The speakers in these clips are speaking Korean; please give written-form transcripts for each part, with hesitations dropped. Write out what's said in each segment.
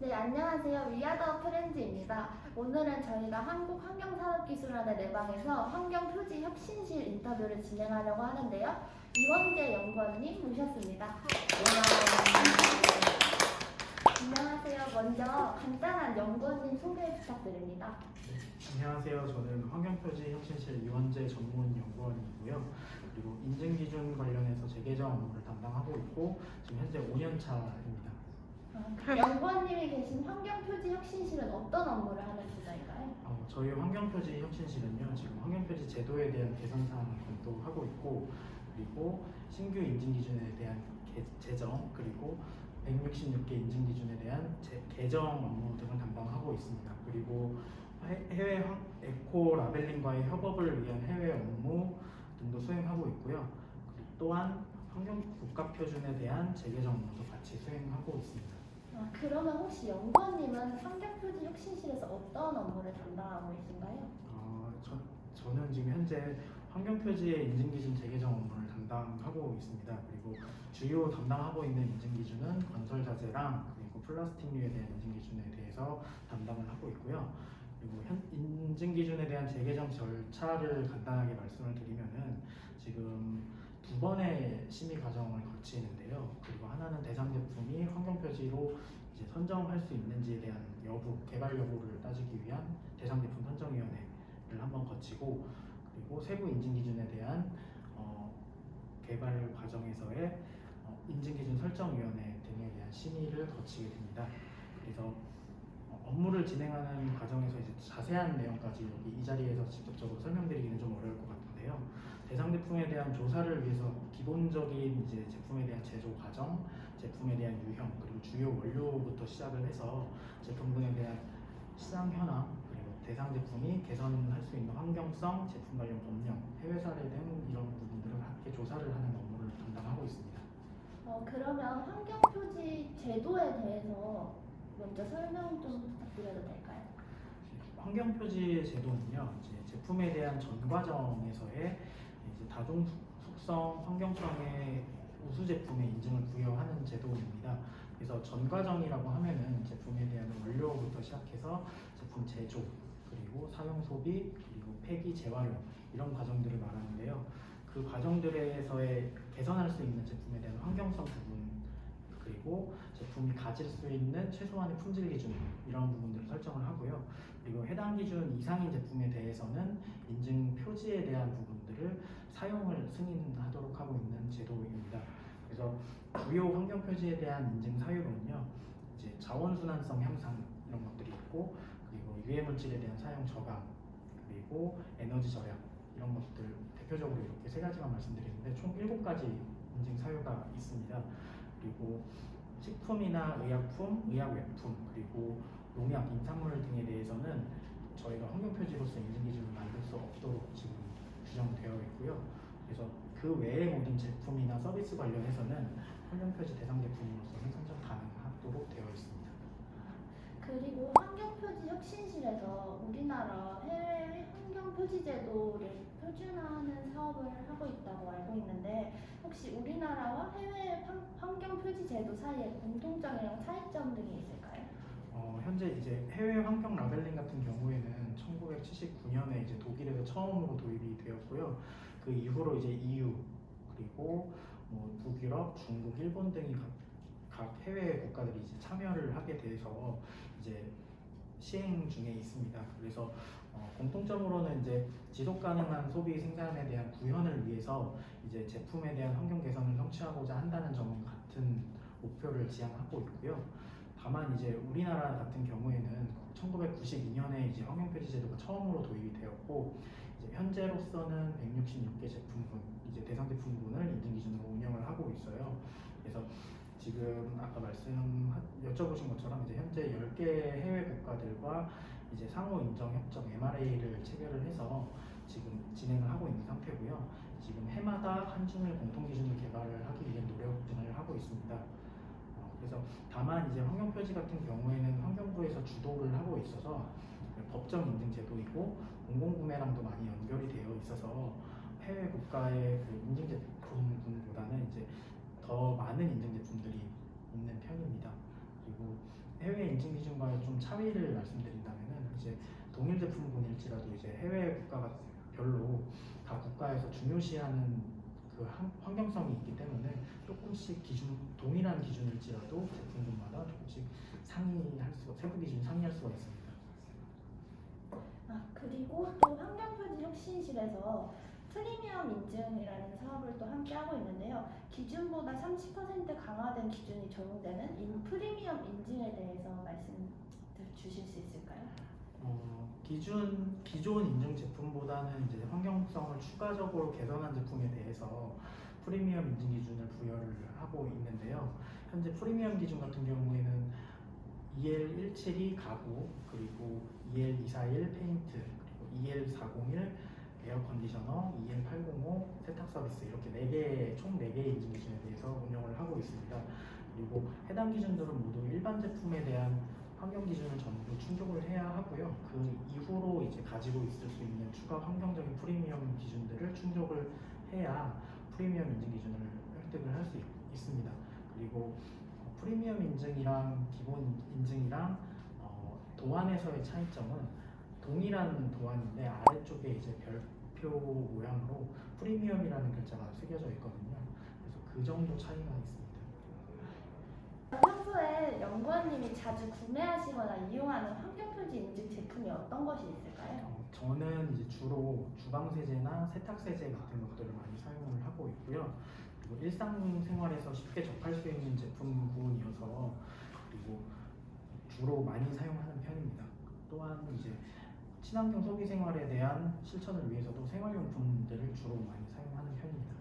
네, 안녕하세요. 위아더 프렌즈입니다. 오늘은 저희가 한국환경산업기술원의 내방에서 환경표지 혁신실 인터뷰를 진행하려고 하는데요. 이원재 연구원님 모셨습니다. 안녕하세요. 먼저 간단한 연구원님 소개 부탁드립니다. 안녕하세요. 저는 환경표지 혁신실 이원재 전문 연구원이고요. 그리고 인증기준 관련해서 재개정 업무를 담당하고 있고 지금 현재 5년 차입니다. 연구원님이 계신 환경표지 혁신실은 어떤 업무를 하는 부서인가요? 저희 환경표지 혁신실은요, 지금 환경표지 제도에 대한 개선 사항을 검토하고 있고, 그리고 신규 인증기준에 대한 제정, 그리고 166개 인증기준에 대한 개정 업무 등을 담당하고 있습니다. 그리고 해외 에코 라벨링과의 협업을 위한 해외 업무 등도 수행하고 있고요. 또한 환경 국가표준에 대한 재개정 업무도 같이 수행하고 있습니다. 그러면 혹시 연구원님은 환경표지 혁신실에서 어떤 업무를 담당하고 계신가요? 저는 지금 현재 환경표지의 인증기준 재개정 업무를 담당하고 있습니다. 그리고 주요 담당하고 있는 인증기준은 건설자재랑 그리고 플라스틱류에 대한 인증기준에 대해서 담당을 하고 있고요. 그리고 인증기준에 대한 재개정 절차를 간단하게 말씀을 드리면은 지금 2번의 심의 과정을 거치는데요. 그리고 하나는 대상 제품이 환경표지로 이제 선정할 수 있는지에 대한 여부, 개발 여부를 따지기 위한 대상 제품 선정위원회를 한번 거치고, 그리고 세부 인증기준에 대한 개발 과정에서의 인증기준 설정위원회 등에 대한 심의를 거치게 됩니다. 그래서 업무를 진행하는 과정에서 이제 자세한 내용까지 여기 이 자리에서 직접적으로 설명드리기는 좀 어려울 것 같은데요. 대상 제품에 대한 조사를 위해서 기본적인 이제 제품에 대한 제조 과정, 제품에 대한 유형, 그리고 주요 원료부터 시작을 해서 제품군에 대한 시장 현황, 그리고 대상 제품이 개선할 수 있는 환경성, 제품 관련 법령, 해외 사례 등 이런 부분들을 함께 조사를 하는 업무를 담당하고 있습니다. 그러면 환경표지 제도에 대해서 먼저 설명 좀 부탁드려도 될까요? 환경표지 제도는요, 이제 제품에 대한 전 과정에서의 이제 다중 속성, 환경성의 우수 제품의 인증을 부여하는 제도입니다. 그래서 전 과정이라고 하면은 제품에 대한 원료부터 시작해서 제품 제조, 그리고 사용 소비, 그리고 폐기 재활용 이런 과정들을 말하는데요. 그 과정들에서의 개선할 수 있는 제품에 대한 환경성 부분, 그리고 제품이 가질 수 있는 최소한의 품질 기준 이런 부분들을 설정을 하고요. 그리고 해당 기준 이상인 제품에 대해서는 인증 표지에 대한 부분들을 사용을 승인하도록 하고 있는 제도입니다. 그래서 주요 환경 표지에 대한 인증 사유로는요, 이제 자원순환성 향상 이런 것들이 있고, 그리고 유해 물질에 대한 사용 저감, 그리고 에너지 절약 이런 것들 대표적으로 이렇게 세 가지만 말씀드리는데 총 7가지 인증 사유가 있습니다. 그리고 식품이나 의약품, 의약외품, 그리고 농약, 임산물 등에 대해서는 저희가 환경표지로서 인증기준을 만들 수 없도록 지금 규정되어 있고요. 그래서 그 외의 모든 제품이나 서비스 관련해서는 환경표지 대상 제품으로서는 선정 가능하도록 되어 있습니다. 그리고 환경표지 혁신실에서 우리나라 해외 환경표지 제도를 표준화하는 사업을 하고 있다고 알고 있는데 혹시 우리나라와 해외 환경표지 제도 사이에 공통점이랑 차이점 등이 있을까요? 현재 이제 해외 환경 라벨링 같은 경우에는 1979년에 이제 독일에서 처음으로 도입이 되었고요. 그 이후로 이제 EU 그리고 뭐 북유럽, 중국, 일본 등이 각 해외 국가들이 이제 참여를 하게 돼서 이제 시행 중에 있습니다. 그래서 공통점으로는 이제 지속 가능한 소비 생산에 대한 구현을 위해서 이제 제품에 대한 환경 개선을 성취하고자 한다는 점은 같은 목표를 지향하고 있고요. 다만 이제 우리나라 같은 경우에는 1992년에 이제 환경표지 제도가 처음으로 도입이 되었고, 이제 현재로서는 166개 제품군, 이제 대상 제품군을 인증 기준으로 운영을 하고 있어요. 그래서 지금 아까 여쭤보신 것처럼 이제 현재 10개 해외 국가들과 이제 상호 인정 협정 MRA를 체결을 해서 지금 진행을 하고 있는 상태고요. 지금 해마다 한 줌을 공통 기준을 개발을 하기 위해 노력 등을 하고 있습니다. 그래서 다만 이제 환경표지 같은 경우에는 환경부에서 주도를 하고 있어서 법정 인증 제도이고 공공구매랑도 많이 연결이 되어 있어서 해외 국가의 그 인증 제품군보다는 이제 더 많은 인증 제품들이 있는 편입니다. 그리고 해외 인증 기준과 좀 차이를 말씀드린다면은 이제 동일 제품군일지라도 이제 해외 국가가 별로 각 국가에서 중요시하는 그 환경성이 있기 때문에 조금씩 동일한 기준일지라도 제품군마다 조금씩 세부 기준이 상이할 수가 있습니다. 그리고 또 환경표지 혁신실에서 프리미엄 인증이라는 사업을 또 함께 하고 있는데요. 기준보다 30% 강화된 기준이 적용되는 프리미엄 인증에 대해서 말씀 주실 수 있을까요? 기존 인증 제품보다는 이제 환경성을 추가적으로 개선한 제품에 대해서 프리미엄 인증 기준을 부여를 하고 있는데요. 현재 프리미엄 기준 같은 경우에는 EL172 가구, 그리고 EL241 페인트, 그리고 EL401 에어 컨디셔너, EL805 세탁 서비스 이렇게 총 4개의 인증 기준에 대해서 운영을 하고 있습니다. 그리고 해당 기준들은 모두 일반 제품에 대한 환경 기준을 전부 충족을 해야 하고요. 그 이후로 이제 가지고 있을 수 있는 추가 환경적인 프리미엄 기준들을 충족을 해야 프리미엄 인증 기준을 획득을 할 수 있습니다. 그리고 프리미엄 인증이랑 기본 인증이랑 도안에서의 차이점은 동일한 도안인데 아래쪽에 이제 별표 모양으로 프리미엄이라는 글자가 새겨져 있거든요. 그래서 그 정도 차이가 있습니다. 평소에 연구원님이 자주 구매하시거나 이용하는 환경표지 인증 제품이 어떤 것이 있을까요? 저는 이제 주로 주방세제나 세탁세제 같은 것들을 많이 사용을 하고 있고요. 그리고 일상생활에서 쉽게 접할 수 있는 제품군이어서 그리고 주로 많이 사용하는 편입니다. 또한 이제 친환경 소비 생활에 대한 실천을 위해서도 생활용품들을 주로 많이 사용하는 편입니다.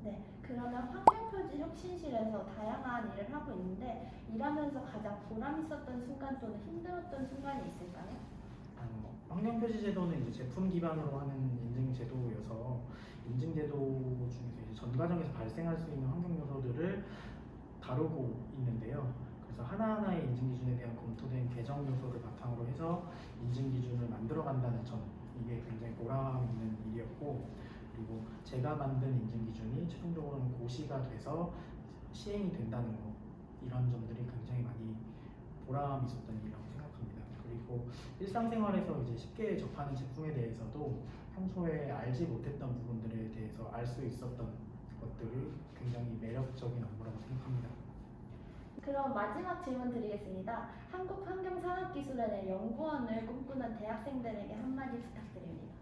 네, 그러면 환경표지 혁신실에서 다양한 일을 하고 있는데 일하면서 가장 보람 있었던 순간 또는 힘들었던 순간이 있을까요? 환경표시 제도는 이제 제품 기반으로 하는 인증 제도여서 인증 제도 중에서 이제 전 과정에서 발생할 수 있는 환경 요소들을 다루고 있는데요. 그래서 하나하나의 인증 기준에 대한 검토된 개정 요소를 바탕으로 해서 인증 기준을 만들어간다는 점, 이게 굉장히 보람 있는 일이었고, 그리고 제가 만든 인증 기준이 최종적으로는 고시가 돼서 시행이 된다는 것, 이런 점들이 굉장히 많이 보람 있었던 일이라고 생각합니다. 그리고 일상생활에서 이제 쉽게 접하는 제품에 대해서도 평소에 알지 못했던 부분들에 대해서 알 수 있었던 것들이 굉장히 매력적인 업무라고 생각합니다. 그럼 마지막 질문 드리겠습니다. 한국환경산업기술원의 연구원을 꿈꾸는 대학생들에게 한마디 부탁드립니다.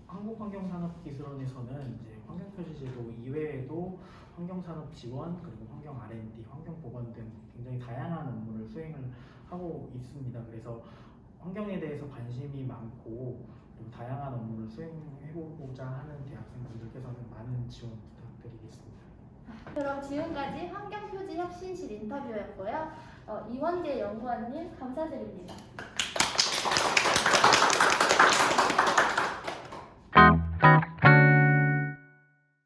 한국환경산업기술원에서는 이제 환경표시제도 이외에도 환경산업 지원, 그리고 환경 R&D, 환경보건 등 굉장히 다양한 업무를 수행을 하고 있습니다. 그래서 환경에 대해서 관심이 많고 그리고 다양한 업무를 수행해보고자 하는 대학생분들께서는 많은 지원 부탁드리겠습니다. 그럼 지금까지 환경표지 혁신실 인터뷰였고요. 이원재 연구원님 감사드립니다.